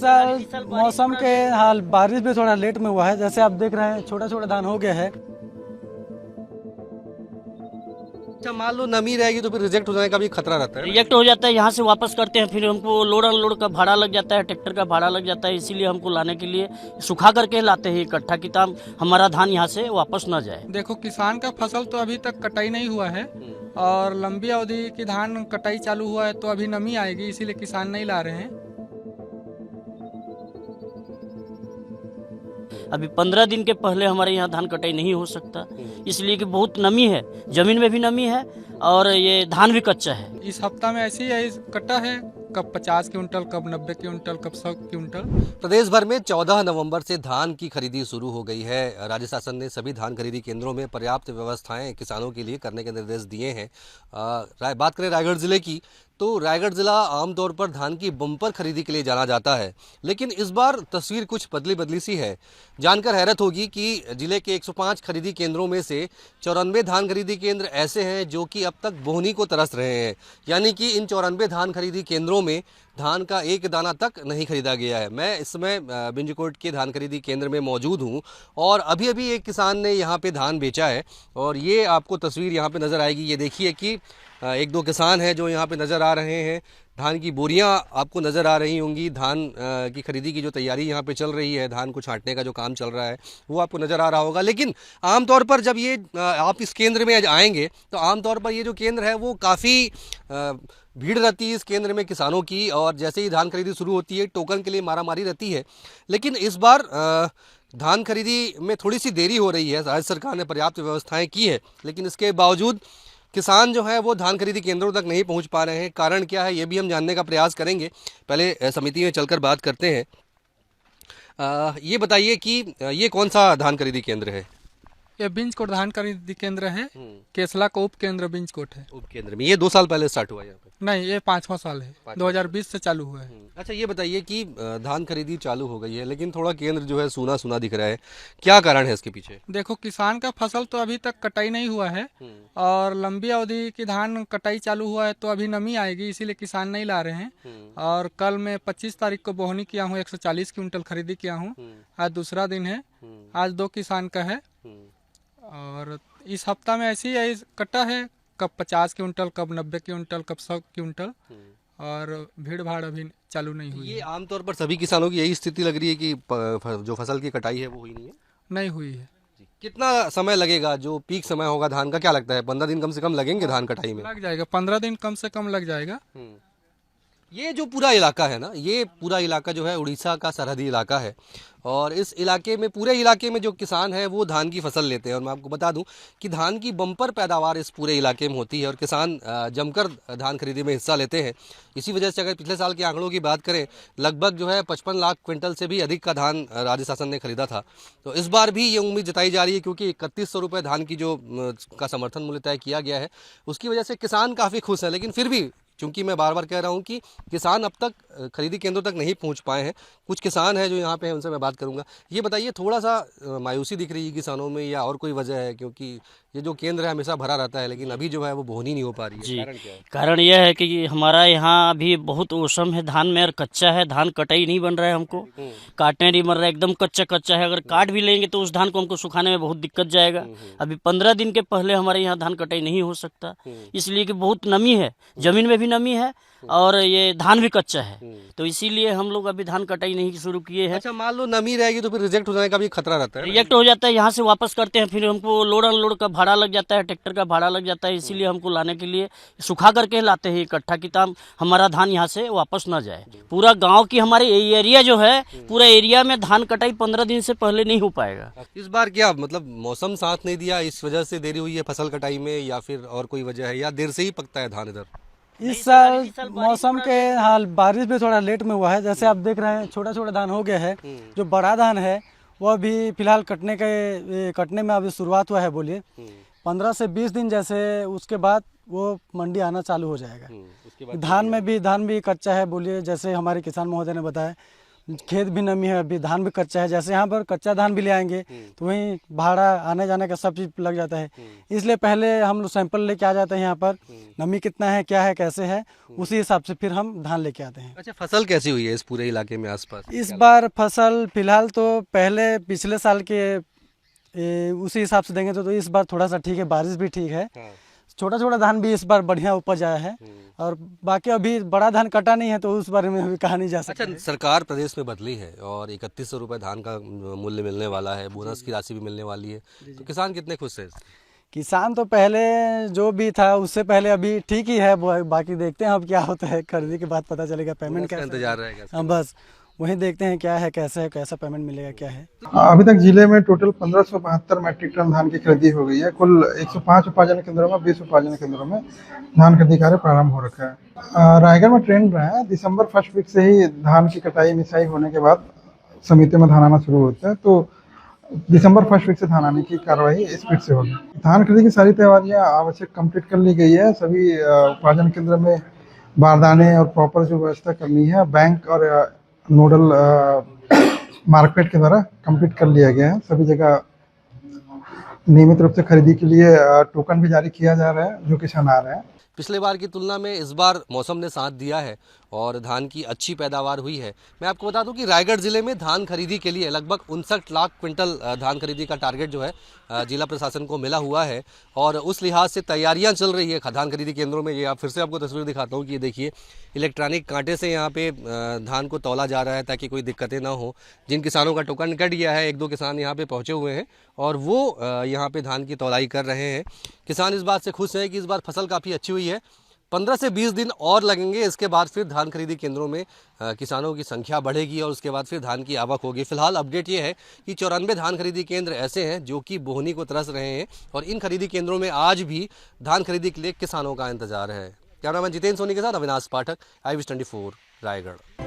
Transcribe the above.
साल मौसम के हाल बारिश भी थोड़ा लेट में हुआ है। जैसे आप देख रहे हैं छोटा छोटा धान हो गया है। अच्छा, मान लो नमी रहेगी तो फिर रिजेक्ट हो जाने का भी खतरा रहता है। रिजेक्ट हो जाता है, यहाँ से वापस करते हैं, फिर हमको लोड अनलोड का भाड़ा लग जाता है, ट्रैक्टर का भाड़ा लग जाता है। इसीलिए हमको लाने के लिए सुखा करके लाते हैं इकट्ठा, कि ताकि हमारा धान यहाँ से वापस न जाए। देखो, किसान का फसल तो अभी तक कटाई नहीं हुआ है और लंबी अवधि की धान कटाई चालू हुआ है, तो अभी नमी आएगी, इसीलिए किसान नहीं ला रहे हैं। अभी 15 दिन के पहले हमारे यहाँ धान कटाई नहीं हो सकता, इसलिए कि बहुत नमी है, जमीन में भी नमी है और ये धान भी कच्चा है। इस हफ्ता में ऐसे ही कटा है, कब 50 क्विंटल, कब 90 क्विंटल, कब 100 क्विंटल। प्रदेश भर में 14 नवंबर से धान की खरीदी शुरू हो गई है। राज्य शासन ने सभी धान खरीदी केंद्रों में पर्याप्त व्यवस्थाएं किसानों के लिए करने के निर्देश दिए हैं। बात करें रायगढ़ जिले की, तो रायगढ़ जिला आमतौर पर धान की बम्पर खरीदी के लिए जाना जाता है, लेकिन इस बार तस्वीर कुछ बदली सी है। जानकर हैरत होगी कि जिले के 105 खरीदी केंद्रों में से 94 धान खरीदी केंद्र ऐसे हैं जो कि अब तक बोहनी को तरस रहे हैं। यानी कि इन 94 धान खरीदी केंद्रों में धान का एक दाना तक नहीं खरीदा गया है। मैं इस समय बिंजकोट के धान खरीदी केंद्र में मौजूद हूं और अभी अभी एक किसान ने यहां पे धान बेचा है और ये आपको तस्वीर यहां पे नज़र आएगी। ये देखिए कि एक दो किसान हैं जो यहाँ पे नज़र आ रहे हैं। धान की बोरियां आपको नज़र आ रही होंगी। धान की खरीदी की जो तैयारी यहाँ पे चल रही है, धान को छांटने का जो काम चल रहा है वो आपको नज़र आ रहा होगा। लेकिन आमतौर पर जब ये आप इस केंद्र में आएंगे तो आमतौर पर ये जो केंद्र है वो काफ़ी भीड़ रहती है इस केंद्र में किसानों की, और जैसे ही धान खरीदी शुरू होती है टोकन के लिए मारामारी रहती है। लेकिन इस बार धान खरीदी में थोड़ी सी देरी हो रही है। राज्य सरकार ने पर्याप्त व्यवस्थाएँ की है, लेकिन इसके बावजूद किसान जो है वो धान खरीदी केंद्रों तक नहीं पहुंच पा रहे हैं। कारण क्या है ये भी हम जानने का प्रयास करेंगे। पहले समिति में चलकर बात करते हैं। ये बताइए कि ये कौन सा धान खरीदी केंद्र है? ये बिंजकोट धान खरीदी केंद्र है। केसला का उप केंद्र बिंजकोट है। उप केंद्र में ये 2 साल पहले स्टार्ट हुआ यहाँ पे? नहीं, ये 5वां साल है, 2020 से चालू हुआ है। अच्छा, ये बताइए कि धान खरीदी चालू हो गई है लेकिन थोड़ा केंद्र जो है सूना सूना दिख रहा है, क्या कारण है इसके पीछे? देखो, किसान का फसल तो अभी तक कटाई नहीं हुआ है और लंबी अवधि की धान कटाई चालू हुआ है, तो अभी नमी आएगी, इसीलिए किसान नहीं ला रहे हैं। और कल मैं 25 तारीख को बोहनी किया हूँ, 140 क्विंटल खरीदी किया हूँ। आज दूसरा दिन है, आज 2 किसान का है और इस हफ्ता में ऐसे ही कटा है, कब 50 क्विंटल, कब 90 क्विंटल, कब 100 क्विंटल, और भीड़ भाड़ अभी चालू नहीं हुई। ये आमतौर पर सभी किसानों की यही स्थिति लग रही है कि जो फसल की कटाई है वो हुई नहीं है? नहीं हुई है। कितना समय लगेगा? जो पीक समय होगा धान का, क्या लगता है 15 दिन कम से कम लगेंगे धान कटाई में? लग जाएगा, 15 दिन कम से कम लग जाएगा। ये जो पूरा इलाका है ना, ये पूरा इलाका जो है उड़ीसा का सरहदी इलाका है और इस इलाके में, पूरे इलाके में जो किसान है वो धान की फसल लेते हैं। और मैं आपको बता दूं कि धान की बम्पर पैदावार इस पूरे इलाके में होती है और किसान जमकर धान खरीदी में हिस्सा लेते हैं। इसी वजह से अगर पिछले साल के आंकड़ों की बात करें, लगभग जो है 55 लाख क्विंटल से भी अधिक का धान राज्य शासन ने खरीदा था। तो इस बार भी ये उम्मीद जताई जा रही है, क्योंकि 3100 रुपये धान की जो का समर्थन मूल्य तय किया गया है उसकी वजह से किसान काफ़ी खुश है। लेकिन फिर भी चूंकि मैं बार बार कह रहा हूं कि किसान अब तक खरीदी केंद्रों तक नहीं पहुंच पाए हैं। कुछ किसान हैं जो यहाँ पे हैं, उनसे मैं बात करूंगा। ये बताइए, थोड़ा सा मायूसी दिख रही है किसानों में या और कोई वजह है? क्योंकि ये जो केंद्र है हमेशा भरा रहता है लेकिन अभी जो है वो बोहनी नहीं हो पा रही है। जी, कारण क्या है? कारण यह है कि हमारा यहाँ अभी बहुत मौसम है धान में और कच्चा है, धान कटाई नहीं बन रहा है, हमको काटने नहीं बन रहा है, एकदम कच्चा कच्चा है। अगर काट भी लेंगे तो उस धान को हमको सुखाने में बहुत दिक्कत जाएगा। अभी 15 दिन के पहले हमारे यहाँ धान कटाई नहीं हो सकता, इसलिए कि बहुत नमी है, जमीन में भी नमी है और ये धान भी कच्चा है, तो इसीलिए हम लोग अभी धान कटाई नहीं शुरू किए हैं। अच्छा, मान लो नमी रहेगी तो फिर रिजेक्ट हो जाने का भी खतरा रहता है? रिजेक्ट हो जाता है, यहाँ से वापस करते हैं, फिर हमको लोड अनलोड का भाड़ा लग जाता है, ट्रैक्टर का भाड़ा लग जाता है। इसीलिए हमको लाने के लिए सुखा करके लाते हैं इकट्ठा, कि ताकि हमारा धान यहाँ से वापस न जाए। पूरा गाँव की हमारे एरिया जो है, पूरा एरिया में धान कटाई 15 दिन से पहले नहीं हो पाएगा। इस बार क्या मतलब मौसम साथ नहीं दिया, इस वजह से देरी हुई है फसल कटाई में, या फिर और कोई वजह है, या देर से ही पकता है धान इधर? इस साल मौसम के हाल बारिश भी थोड़ा लेट में हुआ है। जैसे आप देख रहे हैं छोटा छोटा धान हो गया है। जो बड़ा धान है वो अभी फिलहाल कटने में अभी शुरुआत हुआ है। बोलिए 15 से 20 दिन जैसे, उसके बाद वो मंडी आना चालू हो जाएगा। धान भी कच्चा है। बोलिए जैसे हमारे किसान महोदय ने बताया खेत भी नमी है, अभी धान भी कच्चा है। जैसे यहाँ पर कच्चा धान भी ले आएंगे तो वहीं भाड़ा आने जाने का सब चीज़ लग जाता है। इसलिए पहले हम लोग सैंपल लेके आ जाते हैं यहाँ पर, नमी कितना है, क्या है, कैसे है, उसी हिसाब से फिर हम धान लेके आते हैं। अच्छा, फसल कैसी हुई है इस पूरे इलाके में आसपास? इस बार फसल फिलहाल तो पहले पिछले साल के उसी हिसाब से देंगे तो इस बार थोड़ा सा ठीक है, बारिश भी ठीक है। छोटा छोटा धान भी इस बार बढ़िया उपज आया है। और बाकी अभी बड़ा धान कटा नहीं है तो उस बारे में अभी कहा नहीं जा सकता। अच्छा, सरकार प्रदेश में बदली है और 3100 रुपये धान का मूल्य मिलने वाला है, बोनस की राशि भी मिलने वाली है, तो किसान कितने खुश है? किसान तो पहले जो भी था उससे पहले अभी ठीक ही है, बाकी देखते हैं अब क्या होता है, खरीदी के बाद पता चलेगा पेमेंट बोनस का कैसा इंतजार रहेगा। हाँ बस वही देखते हैं क्या है, कैसे है, कैसा पेमेंट मिलेगा, क्या है। अभी तक जिले में टोटल 1572 मैट्रिक टन धान की खरीदी हो गई है। कुल 105 उपार्जन केंद्रों में 20 उपार्जन केंद्रों में धान खरीदी कार्य प्रारंभ हो रखा है। रायगढ़ में ट्रेंड रहा है, दिसंबर फर्स्ट वीक से ही धान की कटाई मिसाई होने के बाद समिति में धान आना शुरू होता है, तो दिसंबर फर्स्ट वीक से धान आने की कार्रवाई स्पीड से होगी। धान खरीदी की सारी तैयारियां आवश्यक कंप्लीट कर ली गई है। सभी उपार्जन केंद्र में बारदाने और प्रॉपर जो व्यवस्था करनी है बैंक और नोडल मार्केट के द्वारा कंप्लीट कर लिया गया है। सभी जगह नियमित रूप से खरीदी के लिए टोकन भी जारी किया जा रहा है जो किसान आ रहे हैं। पिछले बार की तुलना में इस बार मौसम ने साथ दिया है और धान की अच्छी पैदावार हुई है। मैं आपको बता दूं कि रायगढ़ जिले में धान खरीदी के लिए लगभग 59 लाख क्विंटल धान खरीदी का टारगेट जो है जिला प्रशासन को मिला हुआ है और उस लिहाज से तैयारियां चल रही है धान खरीदी केंद्रों में। ये आप फिर से आपको तस्वीर दिखाता हूं कि ये देखिए, इलेक्ट्रॉनिक कांटे से यहाँ पे धान को तौला जा रहा है ताकि कोई दिक्कतें ना हो। जिन किसानों का टोकन कट गया है, 1-2 किसान यहाँ पे पहुँचे हुए हैं और वो यहाँ पे धान की तौलाई कर रहे हैं। किसान इस बात से खुश हैं कि इस बार फसल काफ़ी अच्छी हुई है। 15 से 20 दिन और लगेंगे, इसके बाद फिर धान खरीदी केंद्रों में किसानों की संख्या बढ़ेगी और उसके बाद फिर धान की आवक होगी। फिलहाल अपडेट ये है कि 94 धान खरीदी केंद्र ऐसे हैं जो कि बोहनी को तरस रहे हैं और इन खरीदी केंद्रों में आज भी धान खरीदी के लिए किसानों का इंतजार है। कैमरामैन जितेंद्र सोनी के साथ अविनाश पाठक, IVS 24 रायगढ़।